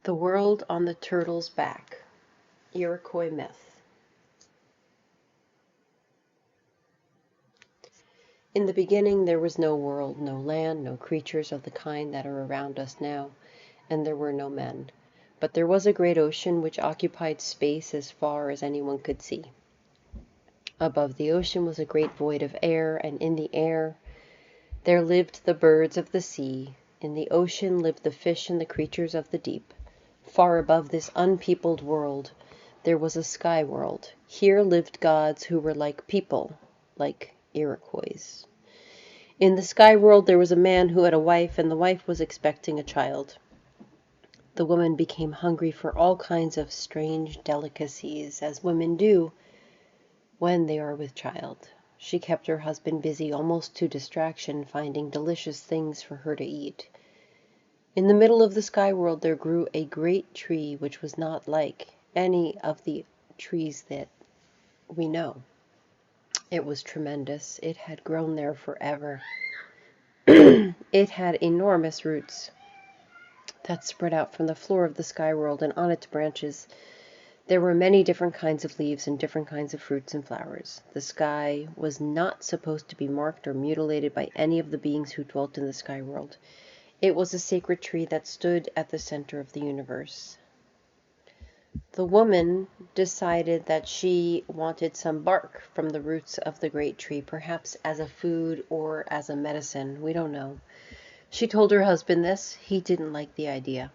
The World on the Turtle's Back. Iroquois Myth. In the beginning there was no world, no land, no creatures of the kind that are around us now, and there were no men. But there was a great ocean which occupied space as far as anyone could see. Above the ocean was a great void of air, and in the air there lived the birds of the sea. In the ocean lived the fish and the creatures of the deep. Far above this unpeopled world there was a sky world. Here lived gods who were like people, like Iroquois. In the sky world there was a man who had a wife, and the wife was expecting a child. The woman became hungry for all kinds of strange delicacies, as women do when they are with child. She kept her husband busy almost to distraction, finding delicious things for her to eat. In the middle of the sky world there grew a great tree which was not like any of the trees that we know. It was tremendous. It had grown there forever. It had enormous roots that spread out from the floor of the sky world, and on its branches there were many different kinds of leaves and different kinds of fruits and flowers. The sky was not supposed to be marked or mutilated by any of the beings who dwelt in the sky world. It was a sacred tree that stood at the center of the universe. The woman decided that she wanted some bark from the roots of the great tree, perhaps as a food or as a medicine. We don't know. She told her husband this. He didn't like the idea.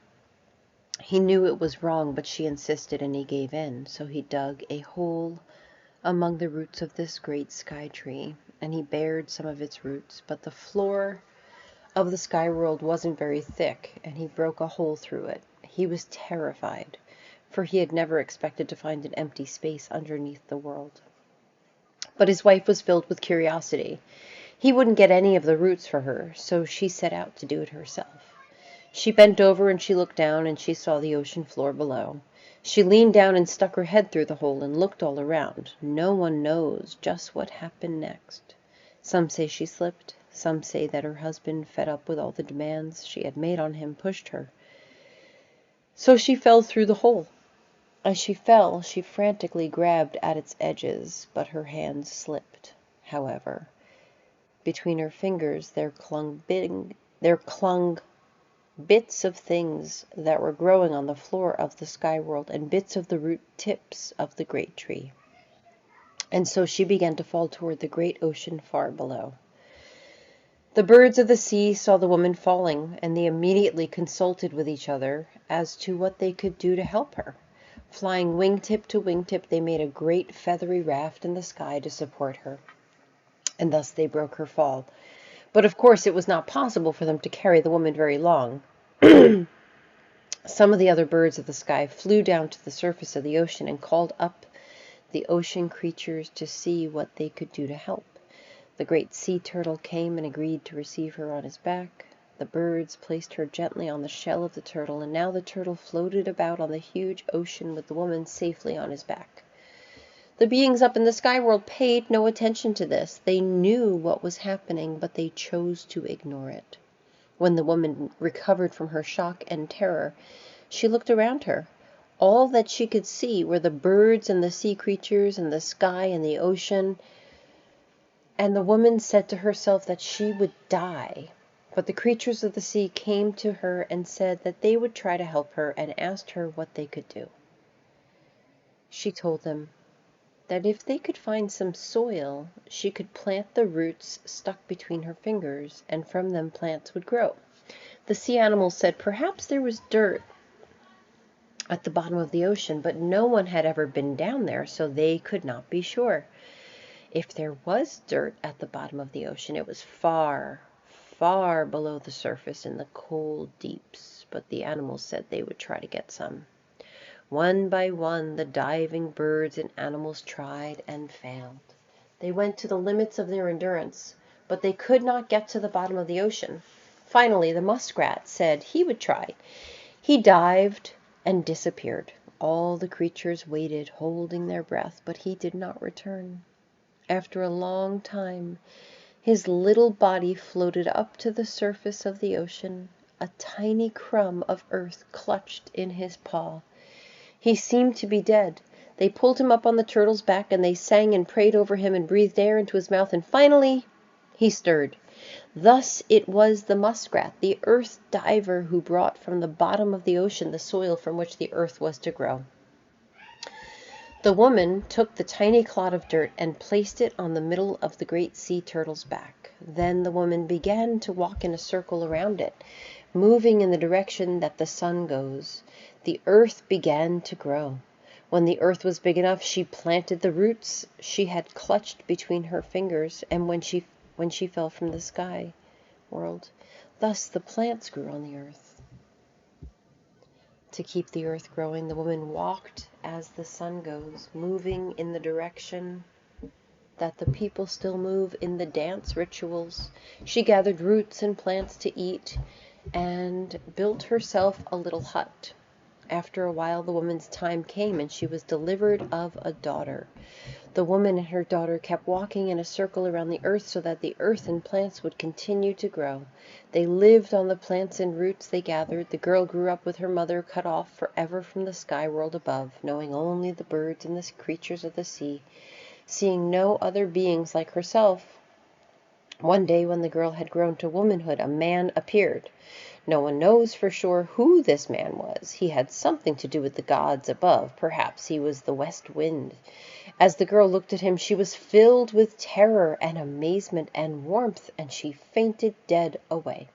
He knew it was wrong, but she insisted, and he gave in. So he dug a hole among the roots of this great sky tree, and he bared some of its roots, but the floor of the sky world wasn't very thick, and he broke a hole through it. He was terrified, for he had never expected to find an empty space underneath the world. But his wife was filled with curiosity. He wouldn't get any of the roots for her, so she set out to do it herself. She bent over and she looked down, and she saw the ocean floor below. She leaned down and stuck her head through the hole and looked all around. No one knows just what happened next. Some say she slipped. Some say that her husband, fed up with all the demands she had made on him, pushed her. So she fell through the hole. As she fell, she frantically grabbed at its edges, but her hands slipped. However, between her fingers there clung bits of things that were growing on the floor of the sky world, and bits of the root tips of the great tree. And so she began to fall toward the great ocean far below. The birds of the sea saw the woman falling, and they immediately consulted with each other as to what they could do to help her. Flying wingtip to wingtip, they made a great feathery raft in the sky to support her, and thus they broke her fall. But of course it was not possible for them to carry the woman very long. Some of the other birds of the sky flew down to the surface of the ocean and called up the ocean creatures to see what they could do to help. The great sea turtle came and agreed to receive her on his back. The birds placed her gently on the shell of the turtle, and now the turtle floated about on the huge ocean with the woman safely on his back. The beings up in the sky world paid no attention to this. They knew what was happening, but they chose to ignore it. When the woman recovered from her shock and terror, she looked around her. All that she could see were the birds and the sea creatures and the sky and the ocean. And the woman said to herself that she would die. But the creatures of the sea came to her and said that they would try to help her, and asked her what they could do. She told them that if they could find some soil, she could plant the roots stuck between her fingers, and from them plants would grow. The sea animals said perhaps there was dirt at the bottom of the ocean, but no one had ever been down there, so they could not be sure. If there was dirt at the bottom of the ocean, it was far, far below the surface in the cold deeps, but the animals said they would try to get some. One by one, the diving birds and animals tried and failed. They went to the limits of their endurance, but they could not get to the bottom of the ocean. Finally, the muskrat said he would try. He dived and disappeared. All the creatures waited, holding their breath, but he did not return. After a long time, his little body floated up to the surface of the ocean. a tiny crumb of earth clutched in his paw. He seemed to be dead. They pulled him up on the turtle's back, and they sang and prayed over him and breathed air into his mouth, and finally he stirred. Thus it was the muskrat, the earth diver, who brought from the bottom of the ocean the soil from which the earth was to grow. The woman took the tiny clod of dirt and placed it on the middle of the great sea turtle's back. Then the woman began to walk in a circle around it, moving in the direction that the sun goes. The earth began to grow. When the earth was big enough, she planted the roots she had clutched between her fingers, and when she fell from the sky world, thus the plants grew on the earth. To keep the earth growing, the woman walked as the sun goes, moving in the direction that the people still move in the dance rituals. She gathered roots and plants to eat and built herself a little hut. After a while, the woman's time came, and she was delivered of a daughter. The woman and her daughter kept walking in a circle around the earth so that the earth and plants would continue to grow. They lived on the plants and roots they gathered. The girl grew up with her mother, cut off forever from the sky world above, knowing only the birds and the creatures of the sea, seeing no other beings like herself. One day, when the girl had grown to womanhood, a man appeared. No one knows for sure who this man was. He had something to do with the gods above. Perhaps he was the west wind. As the girl looked at him, she was filled with terror and amazement and warmth, and she fainted dead away.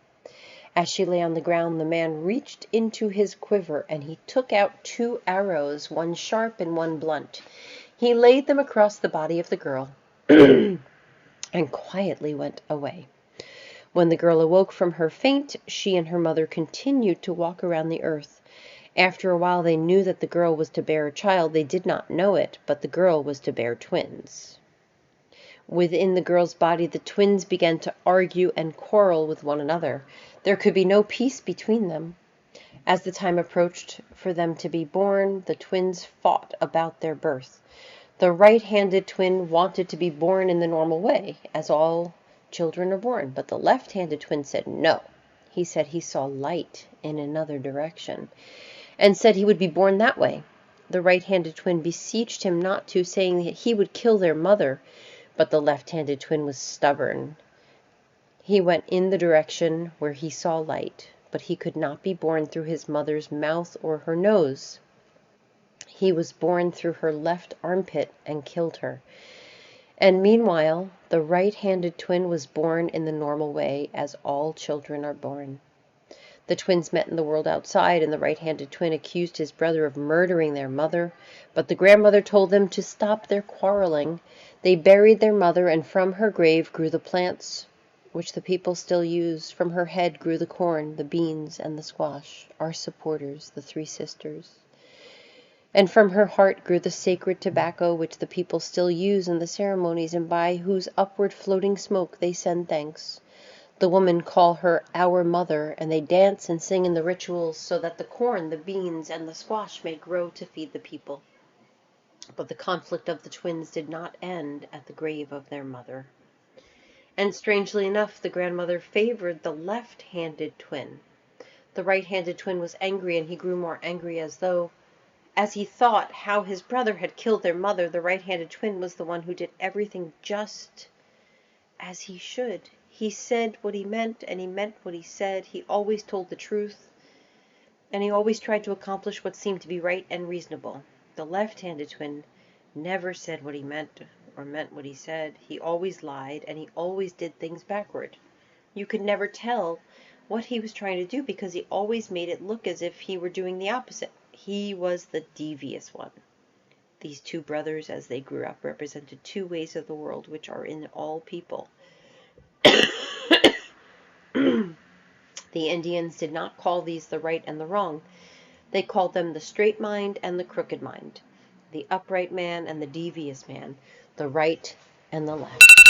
As she lay on the ground, the man reached into his quiver, and he took out 2 arrows, one sharp and one blunt. He laid them across the body of the girl and quietly went away. When the girl awoke from her faint, she and her mother continued to walk around the earth. After a while, they knew that the girl was to bear a child. They did not know it, but the girl was to bear twins. Within the girl's body, the twins began to argue and quarrel with one another. There could be no peace between them. As the time approached for them to be born, the twins fought about their birth. The right-handed twin wanted to be born in the normal way, as all children are born, but the left-handed twin said no. He said he saw light in another direction, and said he would be born that way. The right-handed twin beseeched him not to, saying that he would kill their mother, but the left-handed twin was stubborn. He went in the direction where he saw light, but he could not be born through his mother's mouth or her nose. He was born through her left armpit and killed her. And meanwhile, the right-handed twin was born in the normal way, as all children are born. The twins met in the world outside, and the right-handed twin accused his brother of murdering their mother, but the grandmother told them to stop their quarreling. They buried their mother, and from her grave grew the plants which the people still use. From her head grew the corn, the beans, and the squash, our supporters, the 3 sisters. And from her heart grew the sacred tobacco which the people still use in the ceremonies, and by whose upward floating smoke they send thanks. The women call her our mother, and they dance and sing in the rituals so that the corn, the beans, and the squash may grow to feed the people. But the conflict of the twins did not end at the grave of their mother. And strangely enough, the grandmother favored the left-handed twin. The right-handed twin was angry, and he grew more angry as he thought how his brother had killed their mother. The right-handed twin was the one who did everything just as he should. He said what he meant, and he meant what he said. He always told the truth, and he always tried to accomplish what seemed to be right and reasonable. The left-handed twin never said what he meant or meant what he said. He always lied, and he always did things backward. You could never tell what he was trying to do because he always made it look as if he were doing the opposite. He was the devious one. These 2 brothers, as they grew up, represented 2 ways of the world which are in all people. The Indians did not call these the right and the wrong. They called them the straight mind and the crooked mind, the upright man and the devious man, the right and the left.